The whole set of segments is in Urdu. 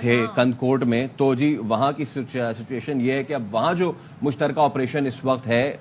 تھے کنکوٹ میں، تو جی وہاں کی سچویشن یہ ہے کہ اب وہاں جو مشترکہ آپریشن اس وقت ہے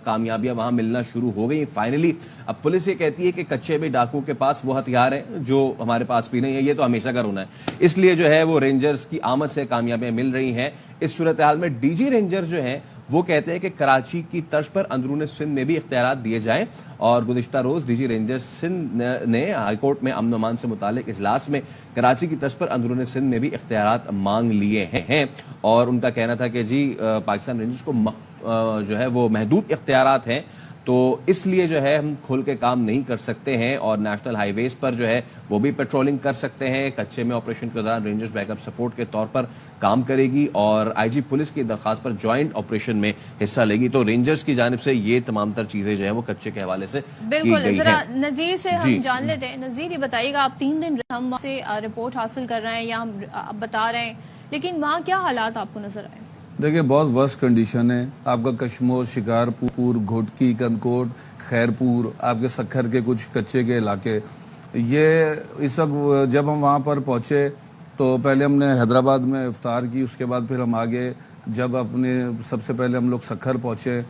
کامیابیاں وہاں ملنا شروع ہو گئی فائنلی۔ اب پولیس یہ کہتی ہے کہ کچے میں ڈاکو کے پاس وہ ہتھیار ہیں جو ہمارے پاس بھی نہیں ہے، یہ تو ہمیشہ کا رونا ہے، اس لیے جو ہے وہ رینجرز کی آمد سے کامیابیاں مل رہی ہیں۔ اس صورتحال میں ڈی جی رینجر جو ہیں وہ کہتے ہیں کہ کراچی کی طرز پر اندرون سندھ میں بھی اختیارات دیے جائیں، اور گزشتہ روز ڈی جی رینجر سندھ نے ہائی کورٹ میں امن و امان سے متعلق اجلاس میں کراچی کی طرز پر اندرون سندھ میں بھی اختیارات مانگ لیے ہیں، اور ان کا کہنا تھا کہ جی پاکستان رینجرز کو جو ہے وہ محدود اختیارات ہیں، تو اس لیے جو ہے ہم کھل کے کام نہیں کر سکتے ہیں، اور نیشنل ہائی ویز پر جو ہے وہ بھی پیٹرولنگ کر سکتے ہیں۔ کچے میں آپریشن کے دوران رینجرز بیک اپ سپورٹ کے طور پر کام کرے گی، اور آئی جی پولیس کی درخواست پر جوائنٹ آپریشن میں حصہ لے گی۔ تو رینجرز کی جانب سے یہ تمام تر چیزیں جو ہیں وہ کچے کے حوالے سے بالکل۔ ذرا نذیر سے ہم جان لیتے ہیں۔ نذیر، یہ بتائیے گا، آپ 3 دن ہم سے رپورٹ حاصل کر رہے ہیں یا ہم بتا رہے ہیں، لیکن وہاں کیا حالات آپ کو نظر آئے؟ دیکھیں بہت ورسٹ کنڈیشن ہے۔ آپ کا کشمور، شکارپور، گھوٹکی، کنکوٹ، خیرپور، آپ کے سکھر کے کچھ کچے کے علاقے، یہ اس وقت جب ہم وہاں پر پہنچے تو پہلے ہم نے حیدرآباد میں افطار کی، اس کے بعد پھر ہم آگے جب اپنے سب سے پہلے ہم لوگ سکھر پہنچے،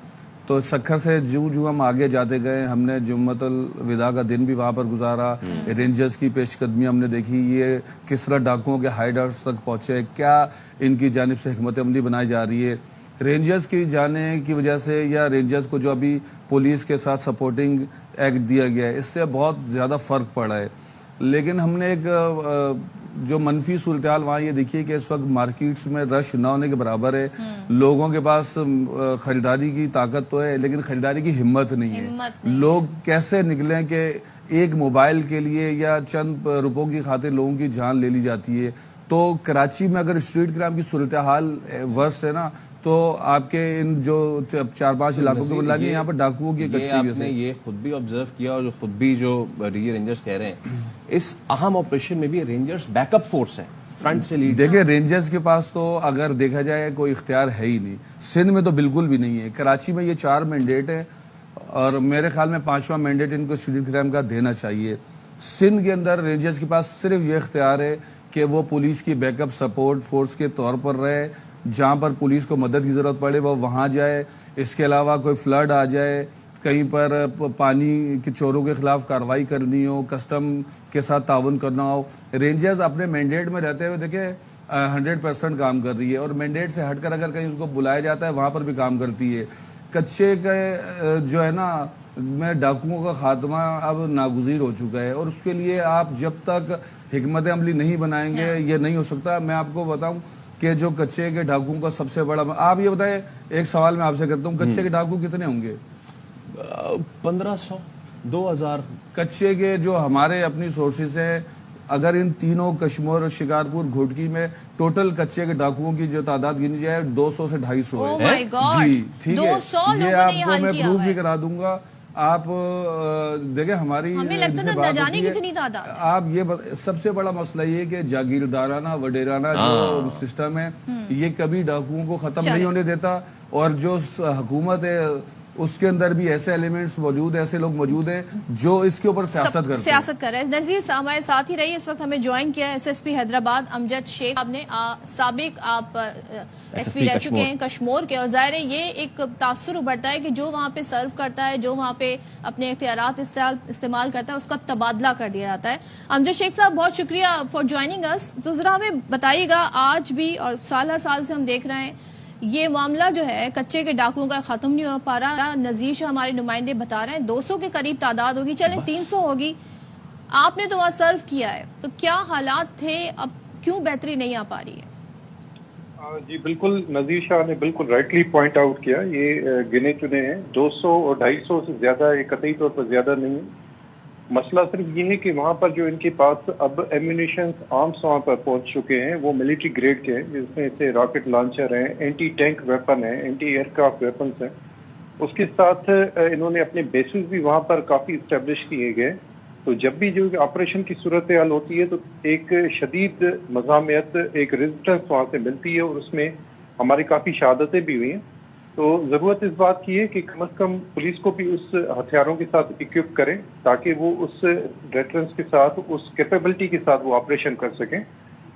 تو سکھر سے جو ہم آگے جاتے گئے، ہم نے جمعۃ الوداع کا دن بھی وہاں پر گزارا، رینجرز کی پیش قدمی ہم نے دیکھی، یہ کس طرح ڈاکوؤں کے ہائیڈ آؤٹس تک پہنچے، کیا ان کی جانب سے حکمت عملی بنائی جا رہی ہے۔ رینجرز کی جانے کی وجہ سے یا رینجرز کو جو ابھی پولیس کے ساتھ سپورٹنگ ایکٹ دیا گیا ہے، اس سے بہت زیادہ فرق پڑا ہے، لیکن ہم نے ایک جو منفی صورتحال وہاں یہ دیکھی ہے کہ اس وقت مارکیٹس میں رش نہ ہونے کے برابر ہے، لوگوں کے پاس خریداری کی طاقت تو ہے لیکن خریداری کی ہمت نہیں ہے۔ لوگ کیسے نکلیں کہ ایک موبائل کے لیے یا چند روپوں کی خاطر لوگوں کی جان لے لی جاتی ہے۔ تو کراچی میں اگر اسٹریٹ کرائم کی صورتحال ورس ہے نا، تو آپ کے ان جو 4-5 علاقوں کے بلا یہاں پر ڈاکوؤں کی آپ نے یہ خود بھی آبزرو کیا، اور خود بھی جو ڈی جی رینجرز کہہ رہے ہیں اس اہم آپریشن میں بھی رینجرز بیک اپ فورس ہیں، فرنٹ سے لیڈ۔ دیکھیں رینجرز کے پاس تو اگر دیکھا جائے کوئی اختیار ہے ہی نہیں، سندھ میں تو بالکل بھی نہیں ہے۔ کراچی میں یہ 4 مینڈیٹ ہے، اور میرے خیال میں 5واں مینڈیٹ ان کو اسٹریٹ کرائم کا دینا چاہیے۔ سندھ کے اندر رینجرز کے پاس صرف یہ اختیار ہے کہ وہ پولیس کی بیک اپ سپورٹ فورس کے طور پر رہے، جہاں پر پولیس کو مدد کی ضرورت پڑے وہ وہاں جائے۔ اس کے علاوہ کوئی فلڈ آ جائے، کہیں پر پانی کے چوروں کے خلاف کارروائی کرنی ہو، کسٹم کے ساتھ تعاون کرنا ہو، رینجرز اپنے مینڈیٹ میں رہتے ہوئے دیکھیں 100% کام کر رہی ہے، اور مینڈیٹ سے ہٹ کر اگر کہیں اس کو بلایا جاتا ہے وہاں پر بھی کام کرتی ہے۔ کچے کے جو ہے نا میں ڈاکوؤں کا خاتمہ اب ناگزیر ہو چکا ہے، اور اس کے لیے آپ جب تک حکمت عملی نہیں بنائیں گے یہ نہیں ہو سکتا۔ میں آپ کو بتاؤں کہ جو کچے کے ڈاکوؤں کا سب سے بڑا، آپ یہ بتائیں، ایک سوال میں آپ سے کرتا ہوں، کچے کے ڈاکو کتنے ہوں گے؟ 1500 2000 کچے کے جو ہمارے اپنی سورسز ہیں، اگر ان تینوں کشمور، شکارپور، گھوٹکی میں ٹوٹل کچے کے ڈاکوؤں کی جو تعداد گنی جائے 200 سے 250 ہے۔ جی ٹھیک ہے، یہ آپ کو میں پروف بھی کرا دوں گا۔ آپ دیکھیں ہماری آپ یہ سب سے بڑا مسئلہ یہ کہ جاگیردارانہ وڈیرانہ جو سسٹم ہے یہ کبھی ڈاکوؤں کو ختم نہیں ہونے دیتا، اور جو حکومت ہے اس کے اندر بھی ایسے ایلیمنٹس موجود ہیں، ایسے لوگ موجود ہیں جو اس کے اوپر سیاست کر رہے ہیں۔ نذیر ہمارے ساتھ ہی رہی، اس وقت ہمیں جوائن کیا ہے ایس ایس پی حیدرآباد امجد شیخ صاحب نے۔ سابق آپ ایس پی رہ چکے ہیں کشمور کے، اور ظاہر ہے یہ ایک تاثر ابھرتا ہے کہ جو وہاں پہ سرو کرتا ہے، جو وہاں پہ اپنے اختیارات استعمال کرتا ہے، اس کا تبادلہ کر دیا جاتا ہے۔ امجد شیخ صاحب بہت شکریہ فار جوائننگ اس۔ تو ذرا ہمیں بتائیے گا، آج بھی اور سال ہر سال سے ہم دیکھ رہے ہیں یہ معاملہ جو ہے کچے کے ڈاکوؤں کا ختم نہیں ہو پا رہا۔ نذیر شاہ ہمارے نمائندے بتا رہے ہیں 200 کے قریب تعداد ہوگی، چلیں 300 ہوگی، آپ نے تو وہاں سرو کیا ہے، تو کیا حالات تھے، اب کیوں بہتری نہیں آ پا رہی ہے؟ جی بالکل، نذیر شاہ نے بالکل رائٹلی پوائنٹ آؤٹ کیا، یہ گنے چنے ہیں، 200 اور 250 سے زیادہ، یہ قطعی طور پر زیادہ نہیں ہے۔ مسئلہ صرف یہ ہے کہ وہاں پر جو ان کے پاس اب ایمونیشنز آرمس وہاں پر پہنچ چکے ہیں، وہ ملٹری گریڈ کے ہیں، جس میں سے راکٹ لانچر ہیں، اینٹی ٹینک ویپن ہیں، اینٹی ایئر کرافٹ ویپنز ہیں۔ اس کے ساتھ انہوں نے اپنے بیسز بھی وہاں پر کافی اسٹیبلش کیے گئے۔ تو جب بھی جو آپریشن کی صورتحال ہوتی ہے تو ایک شدید مزاحمت، ایک ریزسٹنس وہاں سے ملتی ہے، اور اس میں ہماری کافی شہادتیں بھی ہوئی ہیں۔ تو ضرورت اس بات کی ہے کہ کم از کم پولیس کو بھی اس ہتھیاروں کے ساتھ اکوپ کریں تاکہ وہ اس ڈیٹرنس کے ساتھ، اس کیپیبلٹی کے ساتھ وہ آپریشن کر سکیں۔